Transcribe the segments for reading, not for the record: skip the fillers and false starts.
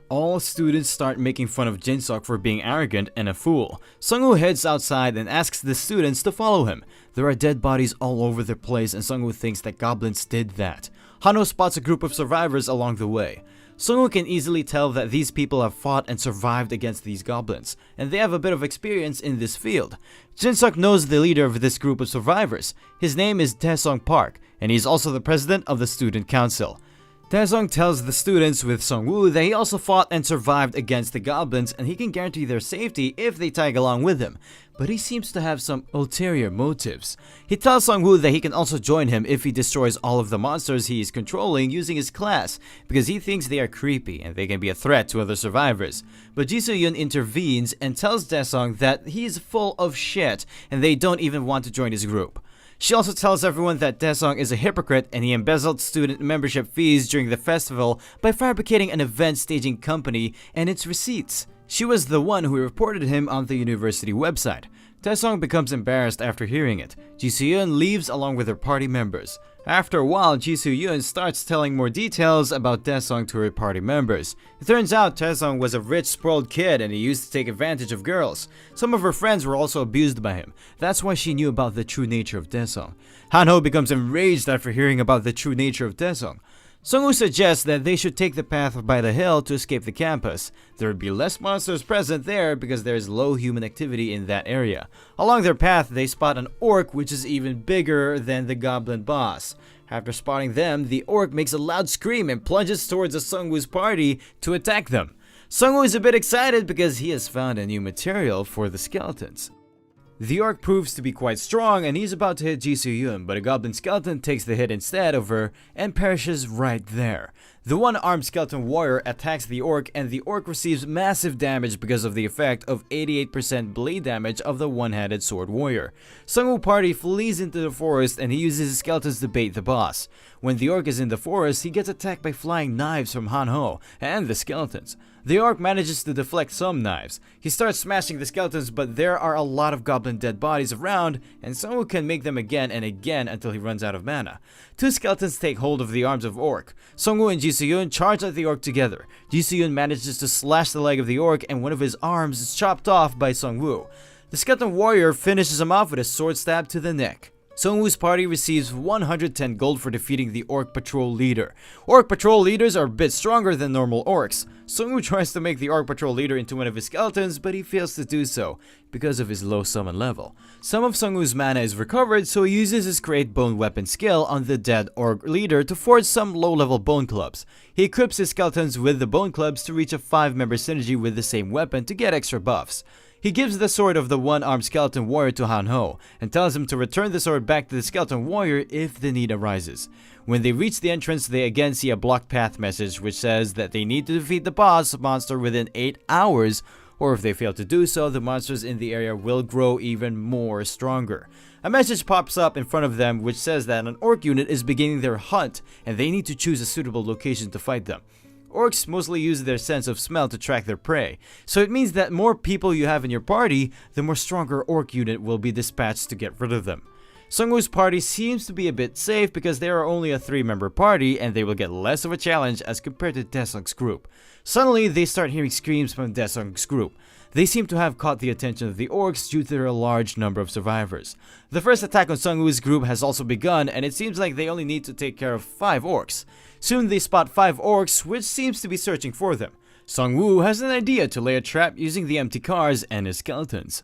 All students start making fun of Jinsuk for being arrogant and a fool. Sung-woo heads outside and asks the students to follow him. There are dead bodies all over the place and Sung-woo thinks that goblins did that. Han-ho spots a group of survivors along the way. Sung-woo can easily tell that these people have fought and survived against these goblins, and they have a bit of experience in this field. Jinsuk knows the leader of this group of survivors. His name is Taesung Park, and he's also the president of the student council. Taesung tells the students with Sung-woo that he also fought and survived against the goblins and he can guarantee their safety if they tag along with him. But he seems to have some ulterior motives. He tells Sung-woo that he can also join him if he destroys all of the monsters he is controlling using his class, because he thinks they are creepy and they can be a threat to other survivors. But Ji Soo-yeon intervenes and tells Taesung that he is full of shit and they don't even want to join his group. She also tells everyone that Taesung is a hypocrite and he embezzled student membership fees during the festival by fabricating an event staging company and its receipts. She was the one who reported him on the university website. Taesung becomes embarrassed after hearing it. Ji Soo-yeon leaves along with her party members. After a while, Ji Soo-yeon starts telling more details about Taesung to her party members. It turns out Taesung was a rich, spoiled kid and he used to take advantage of girls. Some of her friends were also abused by him. That's why she knew about the true nature of Taesung. Han-ho becomes enraged after hearing about the true nature of Taesung. Sung-woo suggests that they should take the path by the hill to escape the campus. There would be less monsters present there because there is low human activity in that area. Along their path, they spot an orc which is even bigger than the goblin boss. After spotting them, the orc makes a loud scream and plunges towards Sung-woo's party to attack them. Sung-woo is a bit excited because he has found a new material for the skeletons. The orc proves to be quite strong and he's about to hit Ji Soo-yeon, but a goblin skeleton takes the hit instead of her and perishes right there. The one-armed skeleton warrior attacks the orc and the orc receives massive damage because of the effect of 88% bleed damage of the one-handed sword warrior. Sung-woo party flees into the forest and he uses his skeletons to bait the boss. When the orc is in the forest, he gets attacked by flying knives from Han-ho and the skeletons. The orc manages to deflect some knives. He starts smashing the skeletons, but there are a lot of goblin dead bodies around, and Sung-woo can make them again and again until he runs out of mana. Two skeletons take hold of the arms of orc. Sung-woo and Ji Soo-yeon charge at the orc together. Ji Soo-yeon manages to slash the leg of the orc, and one of his arms is chopped off by Sung-woo. The skeleton warrior finishes him off with a sword stab to the neck. Sung-woo's party receives 110 gold for defeating the Orc Patrol leader. Orc Patrol leaders are a bit stronger than normal orcs. Sung-woo tries to make the Orc Patrol leader into one of his skeletons, but he fails to do so because of his low summon level. Some of Sung-woo's mana is recovered, so he uses his Create Bone Weapon skill on the dead Orc leader to forge some low-level bone clubs. He equips his skeletons with the bone clubs to reach a 5-member synergy with the same weapon to get extra buffs. He gives the sword of the one-armed skeleton warrior to Han-ho and tells him to return the sword back to the skeleton warrior if the need arises. When they reach the entrance, they again see a blocked path message which says that they need to defeat the boss monster within 8 hours, or if they fail to do so, the monsters in the area will grow even more stronger. A message pops up in front of them which says that an orc unit is beginning their hunt and they need to choose a suitable location to fight them. Orcs mostly use their sense of smell to track their prey, so it means that more people you have in your party, the more stronger orc unit will be dispatched to get rid of them. Sung-woo's party seems to be a bit safe because they are only a 3-member party and they will get less of a challenge as compared to Taesung's group. Suddenly, they start hearing screams from Taesung's group. They seem to have caught the attention of the orcs due to their large number of survivors. The first attack on Sung-woo's group has also begun and it seems like they only need to take care of 5 orcs. Soon they spot 5 orcs which seems to be searching for them. Sung-woo has an idea to lay a trap using the empty cars and his skeletons.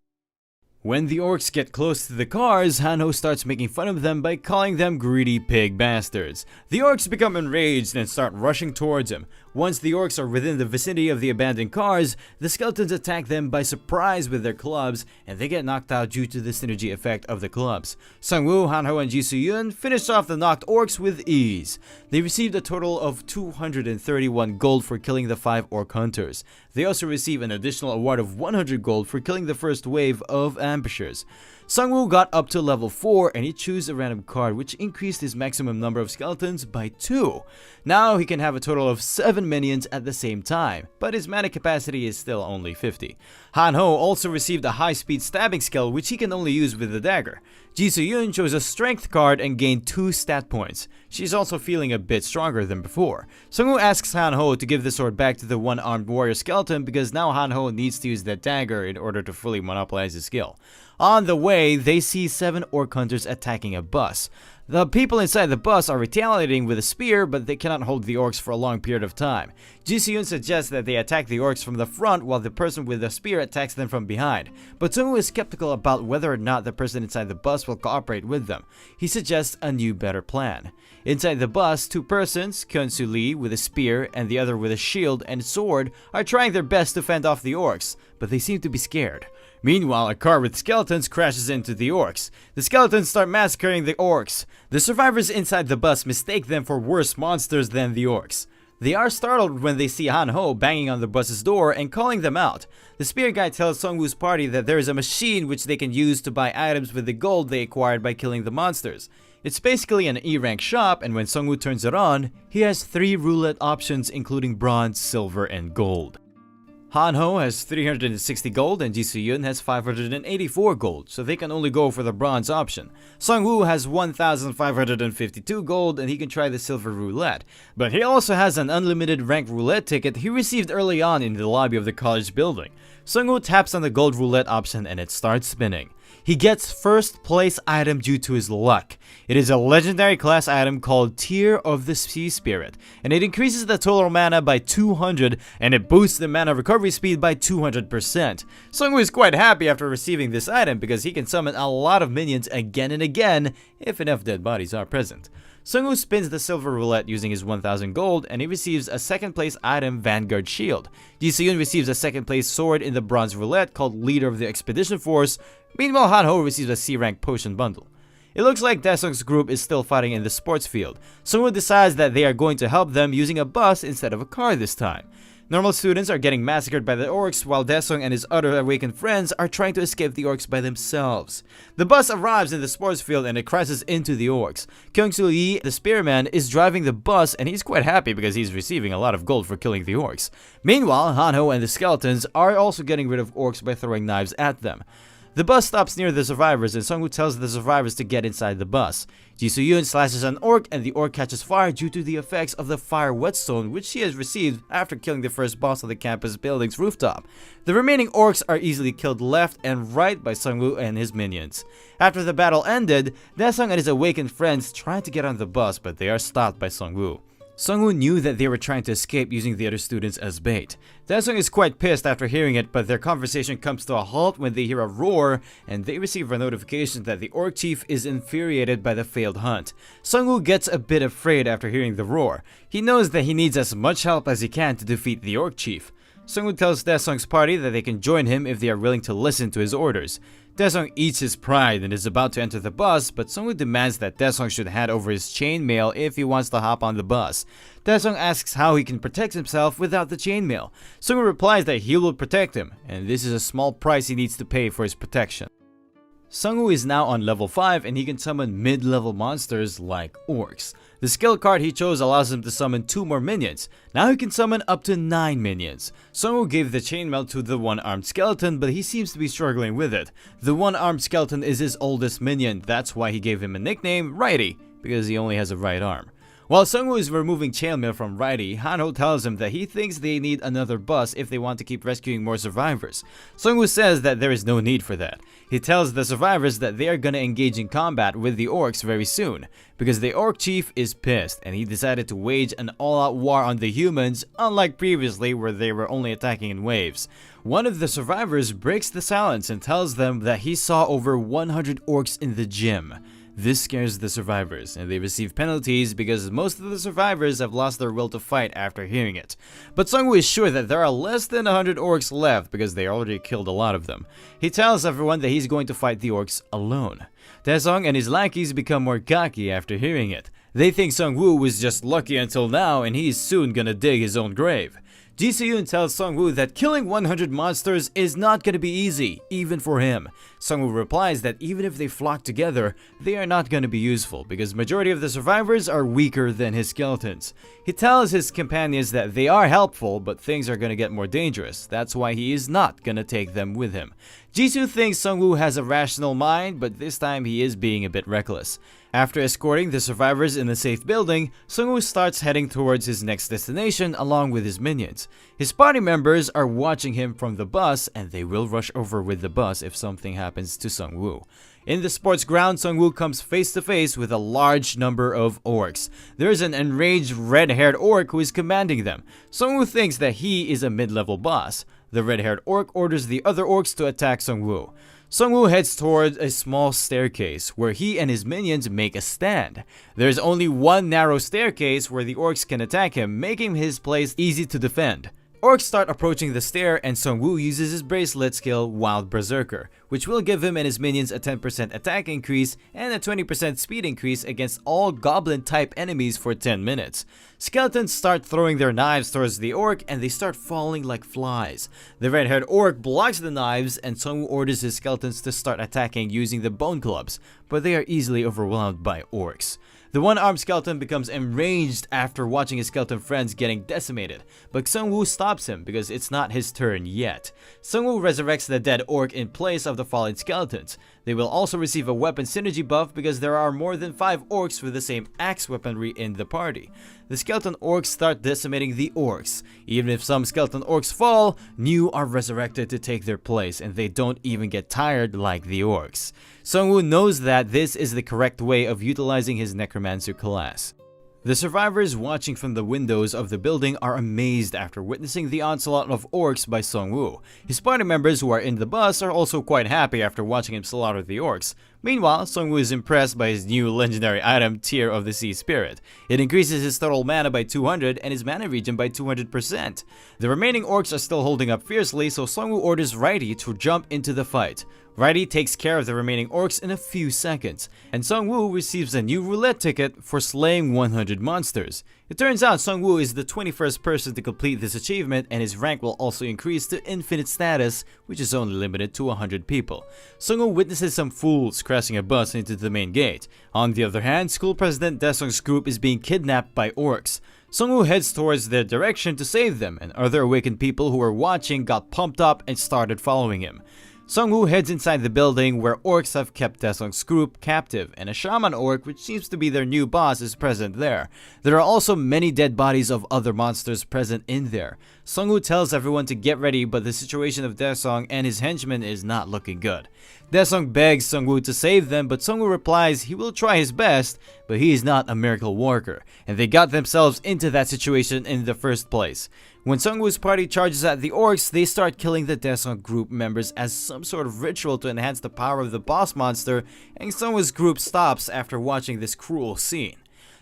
When the orcs get close to the cars, Han-ho starts making fun of them by calling them greedy pig bastards. The orcs become enraged and start rushing towards him. Once the orcs are within the vicinity of the abandoned cars, the skeletons attack them by surprise with their clubs, and they get knocked out due to the synergy effect of the clubs. Sung-woo, Han-ho, and Ji Soo-yeon finish off the knocked orcs with ease. They received a total of 231 gold for killing the 5 orc hunters. They also receive an additional award of 100 gold for killing the first wave of ambushers. Sung-woo got up to level 4 and he chose a random card which increased his maximum number of skeletons by 2. Now he can have a total of 7 minions at the same time, but his mana capacity is still only 50. Han-ho also received a high-speed stabbing skill which he can only use with the dagger. Ji Soo-yoon chose a strength card and gained 2 stat points. She's also feeling a bit stronger than before. Sung-woo asks Han-ho to give the sword back to the one-armed warrior skeleton because now Han-ho needs to use that dagger in order to fully monopolize his skill. On the way, they see 7 orc hunters attacking a bus. The people inside the bus are retaliating with a spear, but they cannot hold the orcs for a long period of time. Ji Soo-yoon suggests that they attack the orcs from the front while the person with the spear attacks them from behind. But Sung-woo is skeptical about whether or not the person inside the bus will cooperate with them. He suggests a new better plan. Inside the bus, 2 persons, Kyun-soo Lee with a spear and the other with a shield and sword, are trying their best to fend off the orcs, but they seem to be scared. Meanwhile, a car with skeletons crashes into the orcs. The skeletons start massacring the orcs. The survivors inside the bus mistake them for worse monsters than the orcs. They are startled when they see Han-ho banging on the bus's door and calling them out. The spear guy tells Sung-woo's party that there is a machine which they can use to buy items with the gold they acquired by killing the monsters. It's basically an E-rank shop, and when Sung-woo turns it on, he has 3 roulette options including bronze, silver, and gold. Han-ho has 360 gold and Ji Soo-yoon has 584 gold, so they can only go for the bronze option. Sung-woo has 1,552 gold and he can try the silver roulette, but he also has an unlimited rank roulette ticket he received early on in the lobby of the college building. Sung-woo taps on the gold roulette option and it starts spinning. He gets first place item due to his luck. It is a legendary class item called Tear of the Sea Spirit, and it increases the total mana by 200 and it boosts the mana recovery speed by 200%. Sung-woo is quite happy after receiving this item because he can summon a lot of minions again and again if enough dead bodies are present. Sung-woo spins the silver roulette using his 1000 gold and he receives a second place item, Vanguard Shield. Ji Soo-yoon receives a second place sword in the bronze roulette called Leader of the Expedition Force. Meanwhile, Han-ho receives a C-rank potion bundle. It looks like Daesung's group is still fighting in the sports field. Sung-woo decides that they are going to help them using a bus instead of a car this time. Normal students are getting massacred by the orcs while Daesung and his other awakened friends are trying to escape the orcs by themselves. The bus arrives in the sports field and it crashes into the orcs. Kyung-soo Lee, the spearman, is driving the bus and he's quite happy because he's receiving a lot of gold for killing the orcs. Meanwhile, Han-ho and the skeletons are also getting rid of orcs by throwing knives at them. The bus stops near the survivors and Sung-woo tells the survivors to get inside the bus. Ji Soo-yoon slashes an orc and the orc catches fire due to the effects of the fire whetstone which she has received after killing the first boss on the campus building's rooftop. The remaining orcs are easily killed left and right by Sung-woo and his minions. After the battle ended, Daesung and his awakened friends try to get on the bus but they are stopped by Sung-woo. Sung-woo knew that they were trying to escape using the other students as bait. Daesung is quite pissed after hearing it, but their conversation comes to a halt when they hear a roar and they receive a notification that the orc chief is infuriated by the failed hunt. Sung-woo gets a bit afraid after hearing the roar. He knows that he needs as much help as he can to defeat the orc chief. Sung-woo tells Daesung's party that they can join him if they are willing to listen to his orders. Daesung eats his pride and is about to enter the bus, but Sung-woo demands that Daesung should hand over his chainmail if he wants to hop on the bus. Daesung asks how he can protect himself without the chainmail. Sung-woo replies that he will protect him, and this is a small price he needs to pay for his protection. Sung-woo is now on level 5 and he can summon mid-level monsters like orcs. The skill card he chose allows him to summon 2 more minions. Now he can summon up to 9 minions. Sung-woo gave the chainmail to the one-armed skeleton, but he seems to be struggling with it. The one-armed skeleton is his oldest minion, that's why he gave him a nickname, Righty, because he only has a right arm. While Sung-woo is removing chainmail from Righty, Han-ho tells him that he thinks they need another bus if they want to keep rescuing more survivors. Sung-woo says that there is no need for that. He tells the survivors that they are gonna engage in combat with the orcs very soon, because the orc chief is pissed and he decided to wage an all-out war on the humans, unlike previously where they were only attacking in waves. One of the survivors breaks the silence and tells them that he saw over 100 orcs in the gym. This scares the survivors, and they receive penalties because most of the survivors have lost their will to fight after hearing it. But Sung-woo is sure that there are less than 100 orcs left because they already killed a lot of them. He tells everyone that he's going to fight the orcs alone. Daesung and his lackeys become more cocky after hearing it. They think Sung-woo was just lucky until now and he's soon gonna dig his own grave. Ji Soo-yoon tells Sung-woo that killing 100 monsters is not going to be easy, even for him. Sung-woo replies that even if they flock together, they are not going to be useful because majority of the survivors are weaker than his skeletons. He tells his companions that they are helpful, but things are going to get more dangerous. That's why he is not going to take them with him. Jisoo thinks Sung-woo has a rational mind, but this time he is being a bit reckless. After escorting the survivors in a safe building, Sung-woo starts heading towards his next destination along with his minions. His party members are watching him from the bus, and they will rush over with the bus if something happens to Sung-woo. In the sports ground, Sung-woo comes face to face with a large number of orcs. There is an enraged red-haired orc who is commanding them. Sung-woo thinks that he is a mid-level boss. The red-haired orc orders the other orcs to attack Sung-woo. Sung-woo heads towards a small staircase where he and his minions make a stand. There is only one narrow staircase where the orcs can attack him, making his place easy to defend. Orcs start approaching the stair and Sung-woo uses his bracelet skill Wild Berserker, which will give him and his minions a 10% attack increase and a 20% speed increase against all goblin-type enemies for 10 minutes. Skeletons start throwing their knives towards the orc and they start falling like flies. The red-haired orc blocks the knives and Sung-woo orders his skeletons to start attacking using the bone clubs, but they are easily overwhelmed by orcs. The one-armed skeleton becomes enraged after watching his skeleton friends getting decimated, but Sung-woo stops him because it's not his turn yet. Sung-woo resurrects the dead orc in place of the fallen skeletons. They will also receive a weapon synergy buff because there are more than 5 orcs with the same axe weaponry in the party. The skeleton orcs start decimating the orcs. Even if some skeleton orcs fall, new are resurrected to take their place and they don't even get tired like the orcs. Sung-woo knows that this is the correct way of utilizing his Necromancer class. The survivors watching from the windows of the building are amazed after witnessing the onslaught of orcs by Sung-woo. His party members who are in the bus are also quite happy after watching him slaughter the orcs. Meanwhile, Sung-woo is impressed by his new legendary item, Tear of the Sea Spirit. It increases his total mana by 200 and his mana regen by 200%. The remaining orcs are still holding up fiercely, so Sung-woo orders Righty to jump into the fight. Righty takes care of the remaining orcs in a few seconds, and Sung-woo receives a new roulette ticket for slaying 100 monsters. It turns out Sung-woo is the 21st person to complete this achievement, and his rank will also increase to infinite status, which is only limited to 100 people. Sung-woo witnesses some fools crashing a bus into the main gate. On the other hand, school president Daesung's group is being kidnapped by orcs. Sung-woo heads towards their direction to save them, and other awakened people who were watching got pumped up and started following him. Sung-woo heads inside the building where orcs have kept Daesung's group captive, and a shaman orc, which seems to be their new boss, is present there. There are also many dead bodies of other monsters present in there. Sung-woo tells everyone to get ready, but the situation of Daesung and his henchmen is not looking good. Daesung begs Sung-woo to save them, but Sung-woo replies he will try his best, but he is not a miracle worker, and they got themselves into that situation in the first place. When Sung-woo's party charges at the orcs, they start killing the Daesung group members as some sort of ritual to enhance the power of the boss monster, and Sung-woo's group stops after watching this cruel scene.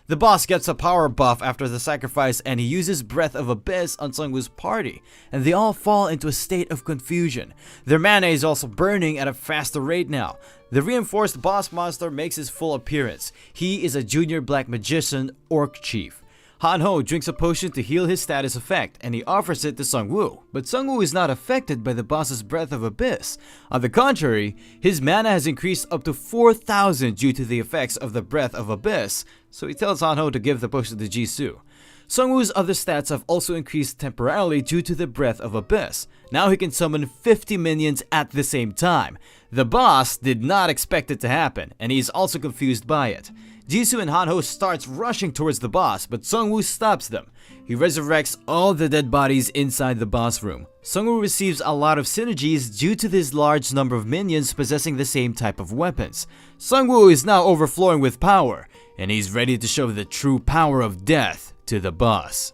The boss gets a power buff after the sacrifice and he uses Breath of Abyss on Sung-woo's party, and they all fall into a state of confusion. Their mana is also burning at a faster rate now. The reinforced boss monster makes his full appearance. He is a junior black magician orc chief. Han-ho drinks a potion to heal his status effect, and he offers it to Sung-woo. But Sung-woo is not affected by the boss's Breath of Abyss. On the contrary, his mana has increased up to 4,000 due to the effects of the Breath of Abyss, so he tells Han-ho to give the potion to Jisoo. Sung-woo's other stats have also increased temporarily due to the Breath of Abyss. Now he can summon 50 minions at the same time. The boss did not expect it to happen, and he is also confused by it. Jisoo and Han-ho starts rushing towards the boss, but Sung-woo stops them. He resurrects all the dead bodies inside the boss room. Sung-woo receives a lot of synergies due to this large number of minions possessing the same type of weapons. Sung-woo is now overflowing with power, and he's ready to show the true power of death to the boss.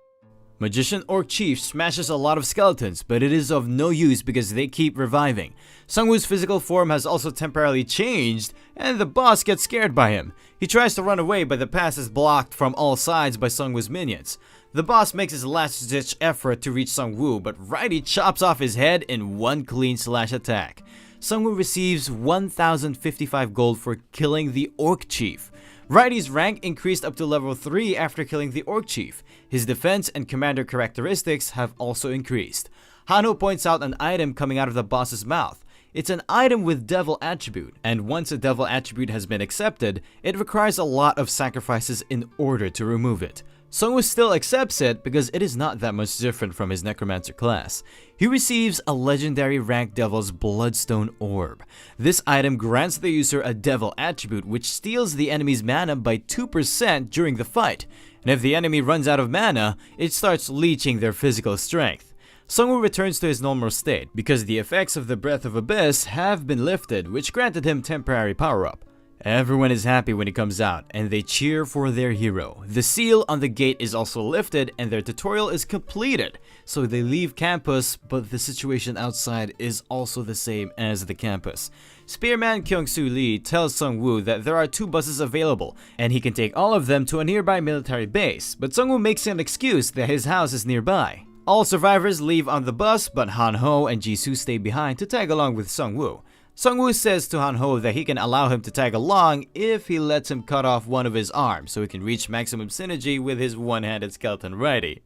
Magician Orc Chief smashes a lot of skeletons, but it is of no use because they keep reviving. Sung-woo's physical form has also temporarily changed, and the boss gets scared by him. He tries to run away, but the path is blocked from all sides by Sung-woo's minions. The boss makes his last-ditch effort to reach Sung-woo, but Righty chops off his head in one clean slash attack. Sung-woo receives 1,055 gold for killing the Orc Chief. Righty's rank increased up to level 3 after killing the Orc Chief. His defense and commander characteristics have also increased. Hanho points out an item coming out of the boss's mouth. It's an item with devil attribute, and once a devil attribute has been accepted, it requires a lot of sacrifices in order to remove it. Sungwoo still accepts it because it is not that much different from his Necromancer class. He receives a legendary rank Devil's Bloodstone Orb. This item grants the user a devil attribute which steals the enemy's mana by 2% during the fight, and if the enemy runs out of mana, it starts leeching their physical strength. Sungwoo returns to his normal state because the effects of the Breath of Abyss have been lifted, which granted him temporary power-up. Everyone is happy when he comes out, and they cheer for their hero. The seal on the gate is also lifted, and their tutorial is completed. So they leave campus, but the situation outside is also the same as the campus. Spearman Kyung-soo Lee tells Sungwoo that there are 2 buses available, and he can take all of them to a nearby military base, but Sungwoo makes an excuse that his house is nearby. All survivors leave on the bus, but Hanho and Jisoo stay behind to tag along with Sungwoo. Sungwoo says to Hanho that he can allow him to tag along if he lets him cut off one of his arms so he can reach maximum synergy with his one-handed skeleton Righty.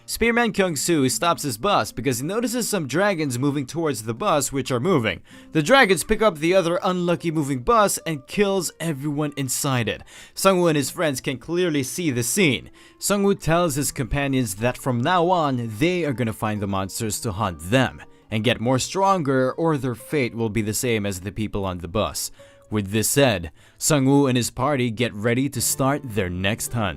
Spearman Kyung-soo stops his bus because he notices some dragons moving towards the bus which are moving. The dragons pick up the other unlucky moving bus and kills everyone inside it. Sungwoo and his friends can clearly see the scene. Sungwoo tells his companions that from now on, they are gonna find the monsters to hunt them and get more stronger, or their fate will be the same as the people on the bus. With this said, Sungwoo and his party get ready to start their next hunt.